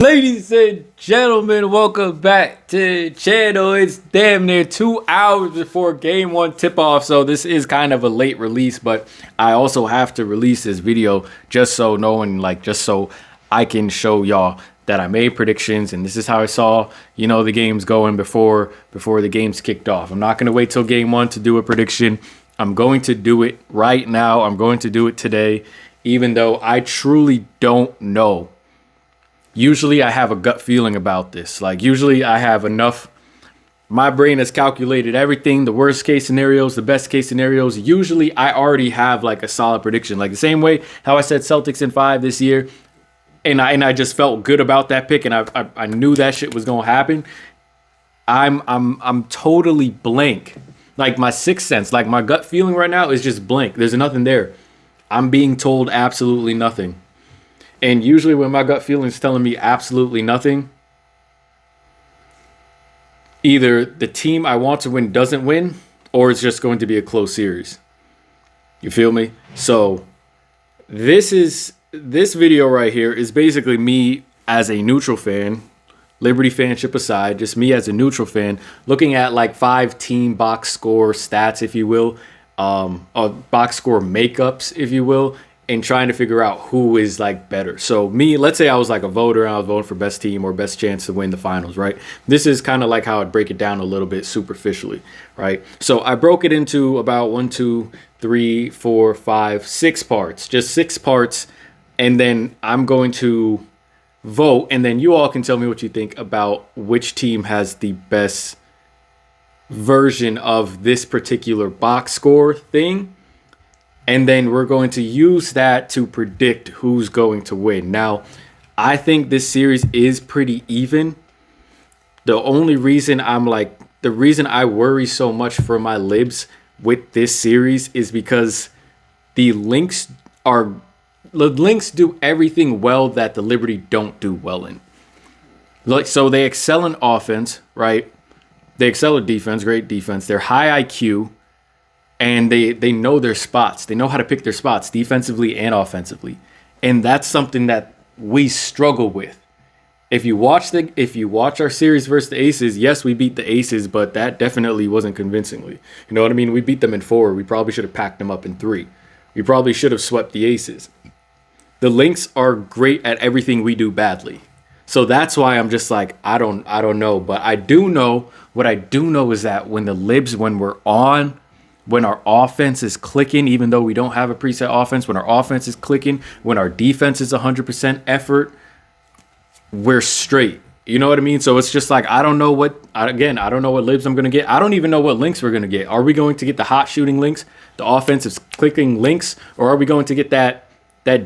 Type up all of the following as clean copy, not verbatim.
Ladies and gentlemen, welcome back to the channel. It's damn near 2 hours before game one tip-off, so this is kind of a late release, but I also have to release this video just so I can show y'all that I made predictions and this is how I saw, the games going before the games kicked off. I'm not going to wait till game one to do a prediction. I'm going to do it right now. I'm going to do it today, even though I truly don't know. Usually I have a gut feeling about this. Usually I have enough. My brain has calculated everything, the worst case scenarios, the best case scenarios. Usually I already have a solid prediction. The same way how I said Celtics in 5 this year. And I just felt good about that pick. And I knew that shit was going to happen. I'm totally blank. My sixth sense, my gut feeling right now is just blank. There's nothing there. I'm being told absolutely nothing. And usually when my gut feeling is telling me absolutely nothing, either the team I want to win doesn't win, or it's just going to be a close series. You feel me? So this video right here is basically me as a neutral fan, Liberty fanship aside, just me as a neutral fan, looking at 5 team box score stats, if you will, box score makeups, if you will, and trying to figure out who is better. So me, let's say I was a voter and I was voting for best team or best chance to win the finals, right? This is kind of how I'd break it down a little bit superficially, right? So I broke it into about 1, 2, 3, 4, 5, 6 parts, just 6 parts. And then I'm going to vote. And then you all can tell me what you think about which team has the best version of this particular box score thing. And then we're going to use that to predict who's going to win. Now, I think this series is pretty even. The only reason the reason I worry so much for my libs with this series is because the Lynx do everything well that the Liberty don't do well in. So they excel in offense, right? They excel at defense, great defense. They're high IQ. And they know their spots. They know how to pick their spots defensively and offensively. And that's something that we struggle with. If you watch our series versus the Aces, yes, we beat the Aces, but that definitely wasn't convincingly. You know what I mean? We beat them in 4. We probably should have packed them up in 3. We probably should have swept the Aces. The Lynx are great at everything we do badly. So that's why I'm just I don't know. But I do know, what I do know is that when our offense is clicking, even though we don't have a preset offense, when our offense is clicking, when our defense is 100% effort, we're straight. You know what I mean? So it's just I don't know what libs I'm going to get. I don't even know what links we're going to get. Are we going to get the hot shooting links, the offensive clicking links, or are we going to get that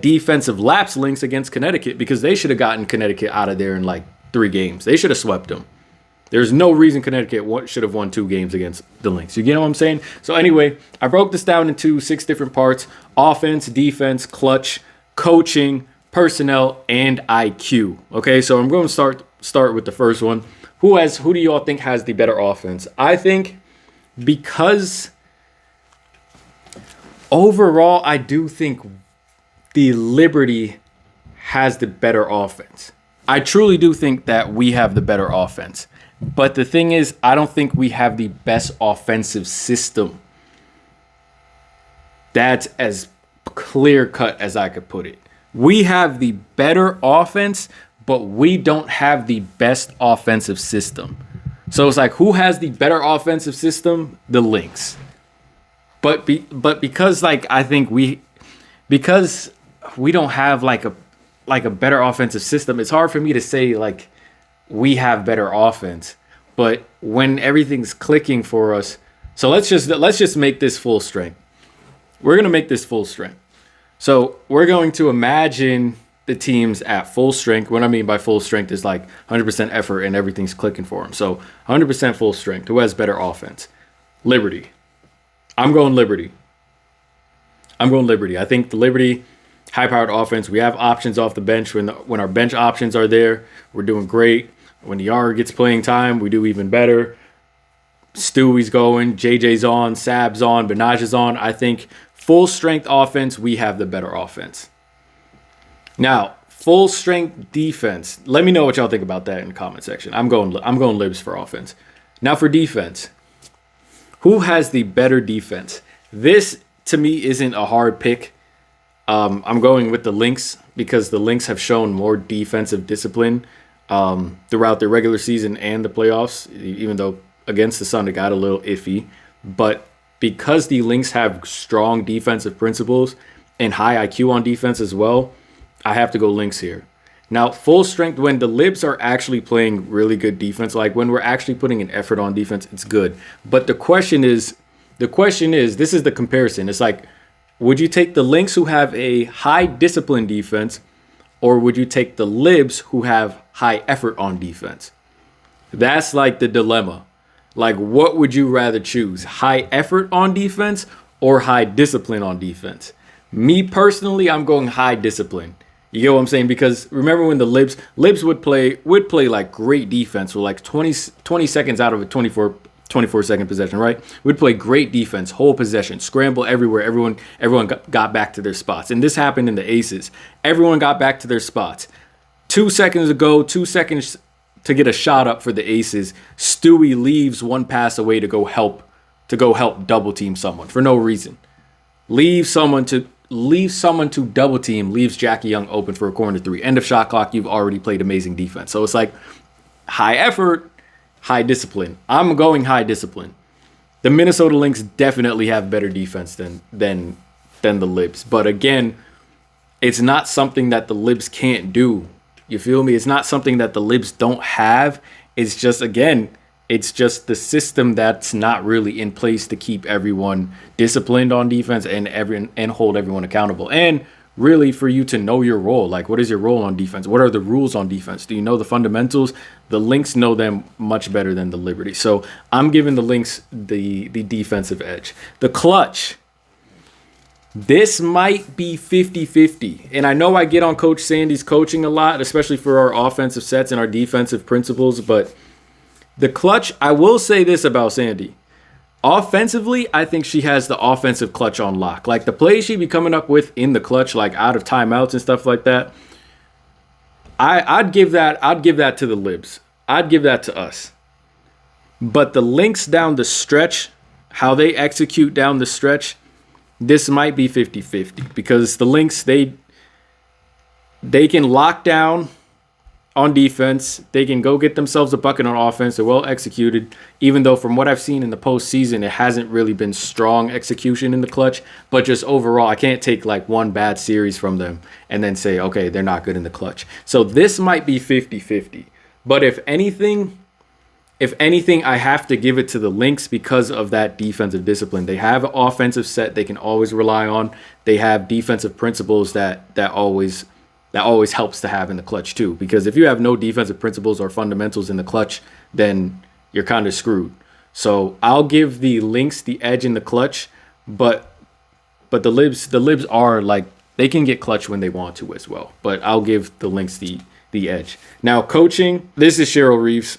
defensive lapse links against Connecticut? Because they should have gotten Connecticut out of there in 3 games. They should have swept them. There's no reason Connecticut should have won 2 games against the Lynx. You get what I'm saying? So anyway, I broke this down into 6 different parts: offense, defense, clutch, coaching, personnel, and IQ. Okay, so I'm going to start with the first one. Who do you all think has the better offense? I think because overall, I do think the Liberty has the better offense. I truly do think that we have the better offense. But the thing is, I don't think we have the best offensive system. That's as clear cut as I could put it. We have the better offense, but we don't have the best offensive system. So it's who has the better offensive system? The Lynx. But because I think because we don't have a better offensive system, it's hard for me to say we have better offense. But when everything's clicking for us, so let's just make this full strength. We're going to make this full strength. So we're going to imagine the teams at full strength. What I mean by full strength is 100% effort and everything's clicking for them. So 100% full strength. Who has better offense? Liberty. I'm going Liberty. I think the Liberty high-powered offense. We have options off the bench. When our bench options are there, we're doing great. When the Yard gets playing time, we do even better. Stewie's going, JJ's on, Sab's on, Benaj is on. I think full strength offense, we have the better offense. Now, full strength defense. Let me know what y'all think about that in the comment section. I'm going Libs for offense. Now for defense. Who has the better defense? This to me isn't a hard pick. I'm going with the Lynx because the Lynx have shown more defensive discipline throughout the regular season and the playoffs, even though against the Sun it got a little iffy. But because the Lynx have strong defensive principles and high IQ on defense as well, I have to go Lynx here. Now, full strength, when the Libs are actually playing really good defense, like when we're actually putting an effort on defense, it's good. But the question is, this is the comparison. It's like, would you take the Lynx who have a high discipline defense, or would you take the Libs who have high effort on defense? That's like the dilemma. Like, what would you rather choose? High effort on defense or high discipline on defense? Me personally, I'm going high discipline. You get what I'm saying? Because remember when the Libs would play like great defense with like 20 seconds out of a 24 second possession, right? We'd play great defense, whole possession, scramble everywhere. Everyone got back to their spots. And this happened in the Aces. Everyone got back to their spots. 2 seconds to go, 2 seconds to get a shot up for the Aces. Stewie leaves one pass away to go help double team someone for no reason. Leave someone to double team, leaves Jackie Young open for a corner three. End of shot clock, you've already played amazing defense. So it's like high effort, high discipline. I'm going high discipline. The Minnesota Lynx definitely have better defense than the Libs. But again, it's not something that the Libs can't do. You feel me? It's not something that the Libs don't have. It's just, again, it's just the system that's not really in place to keep everyone disciplined on defense and hold everyone accountable. And really for you to know your role. Like, what is your role on defense? What are the rules on defense? Do you know the fundamentals? The Lynx know them much better than the Liberty. So I'm giving the Lynx the defensive edge. The clutch. This might be 50-50. And I know I get on Coach Sandy's coaching a lot, especially for our offensive sets and our defensive principles. But the clutch, I will say this about Sandy. Offensively, I think she has the offensive clutch on lock. Like the plays she be coming up with in the clutch, like out of timeouts and stuff like that. I'd give that to the Libs. I'd give that to us. But the Lynx down the stretch, how they execute down the stretch, this might be 50-50 because the Lynx, they can lock down on defense. They can go get themselves a bucket on offense. They're well executed, even though from what I've seen in the postseason, it hasn't really been strong execution in the clutch. But just overall, I can't take like one bad series from them and then say, okay, they're not good in the clutch. So this might be 50-50. But if anything, I have to give it to the Lynx because of that defensive discipline. They have an offensive set they can always rely on. They have defensive principles that always helps to have in the clutch too. Because if you have no defensive principles or fundamentals in the clutch, then you're kind of screwed. So I'll give the Lynx the edge in the clutch, but the Libs are like, they can get clutch when they want to as well. But I'll give the Lynx the edge. Now coaching, this is Cheryl Reeves.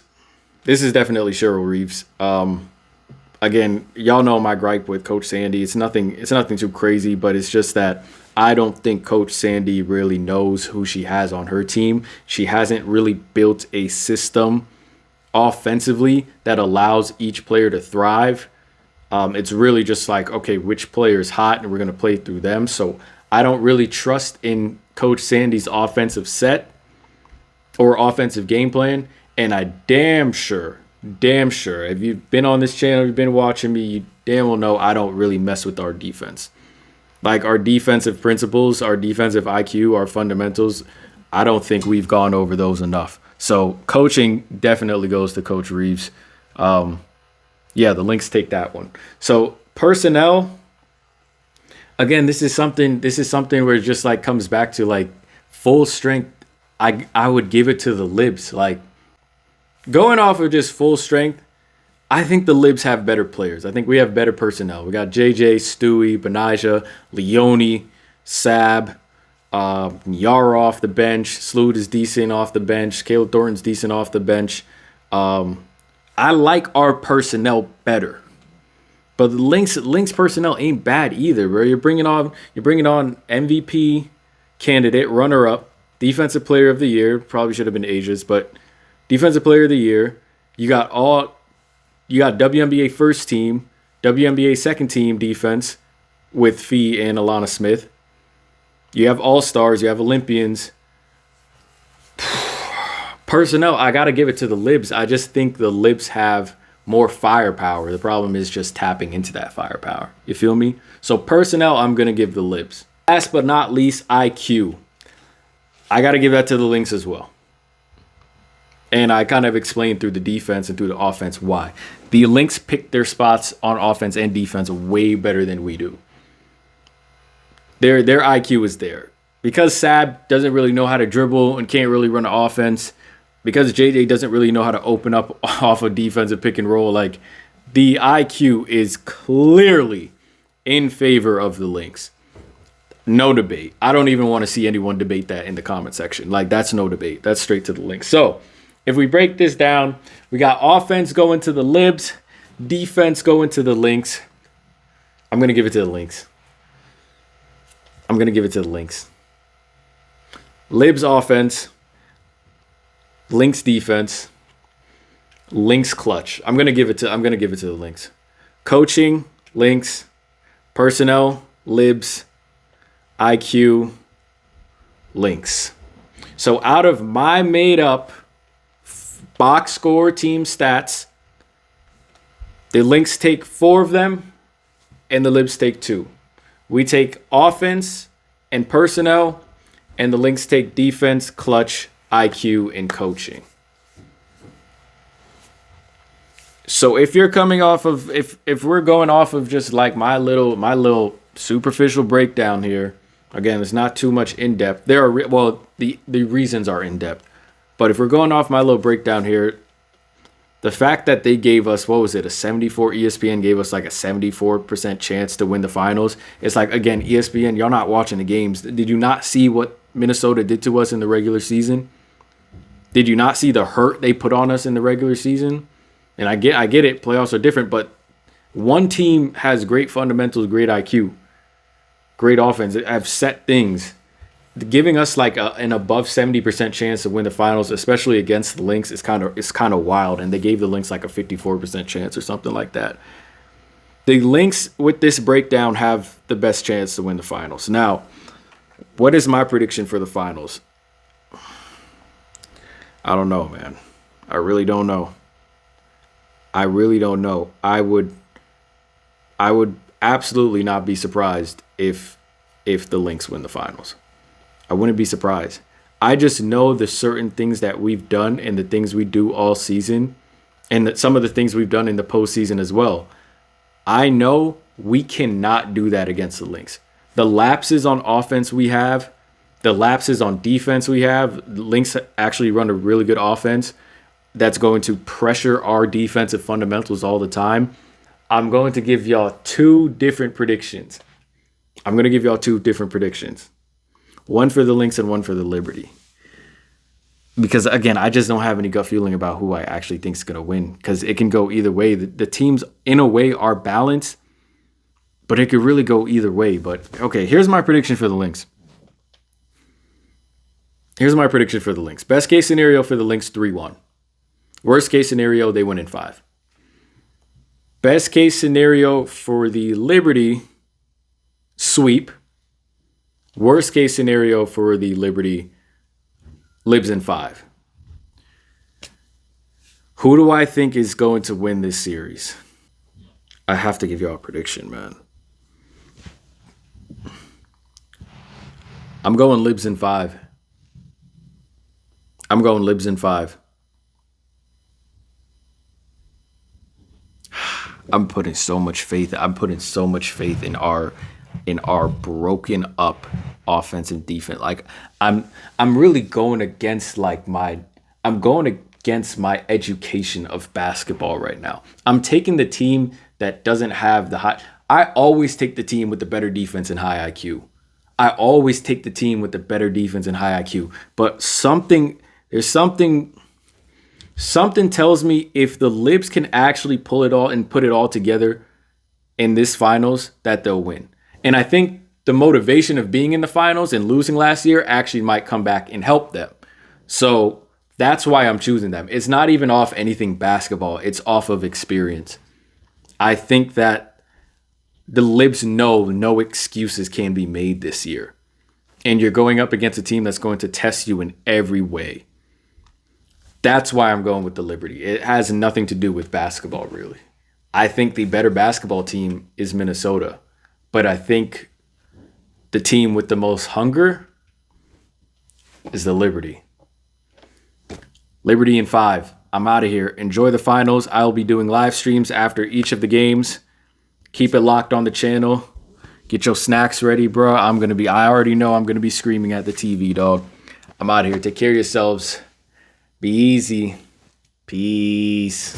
This is definitely Cheryl Reeves. Again, y'all know my gripe with Coach Sandy. It's nothing too crazy, but it's just that I don't think Coach Sandy really knows who she has on her team. She hasn't really built a system offensively that allows each player to thrive. It's really just like, okay, which player is hot and we're going to play through them. So I don't really trust in Coach Sandy's offensive set or offensive game plan. And I damn sure, if you've been on this channel, you've been watching me, you damn well know I don't really mess with our defense. Like our defensive principles, our defensive IQ, our fundamentals, I don't think we've gone over those enough. So coaching definitely goes to Coach Reeves. The Lynx take that one. So personnel, again, this is something where it just like comes back to like full strength. I would give it to the Libs. Like going off of just full strength, I think the Libs have better players. I think we have better personnel. We got JJ, Stewie, Benijah, Leone, Sab, Yara off the bench. Sloot is decent off the bench. Caleb Thornton's decent off the bench. I like our personnel better. But the Lynx personnel ain't bad either, bro. You're bringing on MVP candidate, runner-up, Defensive Player of the Year. Probably should have been ages, but Defensive Player of the Year. You got WNBA first team, WNBA second team defense with Fee and Alana Smith. You have All-Stars, you have Olympians. Personnel, I got to give it to the Libs. I just think the Libs have more firepower. The problem is just tapping into that firepower. You feel me? So personnel, I'm going to give the Libs. Last but not least, IQ. I got to give that to the Lynx as well. And I kind of explained through the defense and through the offense why. The Lynx pick their spots on offense and defense way better than we do. Their IQ is there. Because Sab doesn't really know how to dribble and can't really run an offense, because JJ doesn't really know how to open up off a defensive pick and roll, like, the IQ is clearly in favor of the Lynx. No debate. I don't even want to see anyone debate that in the comment section. Like, that's no debate. That's straight to the Lynx. So, if we break this down, we got offense going to the Libs, defense going to the Lynx. I'm going to give it to the Lynx. Libs offense, Lynx defense, Lynx clutch. I'm gonna give it to the Lynx. Coaching, Lynx. Personnel, Libs. IQ, Lynx. So out of my made up box score team stats, the Lynx take 4 of them and the Libs take 2. We take offense and personnel, and the Lynx take defense, clutch, IQ, and coaching. So if you're coming off of, if we're going off of just like my little superficial breakdown here, again, it's not too much in depth. There are the reasons are in depth, but if we're going off my little breakdown here, the fact that they gave us, what was it, ESPN gave us like a 74% chance to win the finals. It's like, again, ESPN, y'all not watching the games. Did you not see what Minnesota did to us in the regular season? Did you not see the hurt they put on us in the regular season? And I get it, playoffs are different, but one team has great fundamentals, great IQ, great offense, have set things. Giving us like an above 70% chance to win the finals, especially against the Lynx, is kind of wild. And they gave the Lynx like a 54% chance or something like that. The Lynx with this breakdown have the best chance to win the finals. Now, what is my prediction for the finals? I don't know, man. I really don't know. I would absolutely not be surprised if the Lynx win the finals. I wouldn't be surprised. I just know the certain things that we've done and the things we do all season, and that some of the things we've done in the postseason as well. I know we cannot do that against the Lynx. The lapses on offense we have, the lapses on defense we have, the Lynx actually run a really good offense that's going to pressure our defensive fundamentals all the time. I'm going to give y'all 2 different predictions. One for the Lynx and one for the Liberty. Because, again, I just don't have any gut feeling about who I actually think is going to win. Because it can go either way. The teams, in a way, are balanced. But it could really go either way. But, okay, here's my prediction for the Lynx. Best case scenario for the Lynx, 3-1. Worst case scenario, they win in 5. Best case scenario for the Liberty, sweep. Worst case scenario for the Liberty, Libs in 5. Who do I think is going to win this series? I have to give y'all a prediction, man. I'm going Libs in 5. I'm putting so much faith in our broken up offense and defense. Like I'm really going against my education of basketball right now. I'm taking the team that doesn't have the high. I always take the team with the better defense and high IQ. But something tells me if the Libs can actually pull it all and put it all together in this finals, that they'll win. And I think the motivation of being in the finals and losing last year actually might come back and help them. So that's why I'm choosing them. It's not even off anything basketball. It's off of experience. I think that the Libs know no excuses can be made this year. And you're going up against a team that's going to test you in every way. That's why I'm going with the Liberty. It has nothing to do with basketball, really. I think the better basketball team is Minnesota. But I think the team with the most hunger is the Liberty. Liberty in 5. I'm out of here. Enjoy the finals. I'll be doing live streams after each of the games. Keep it locked on the channel. Get your snacks ready, bro. I already know I'm going to be screaming at the TV, dog. I'm out of here. Take care of yourselves. Be easy. Peace.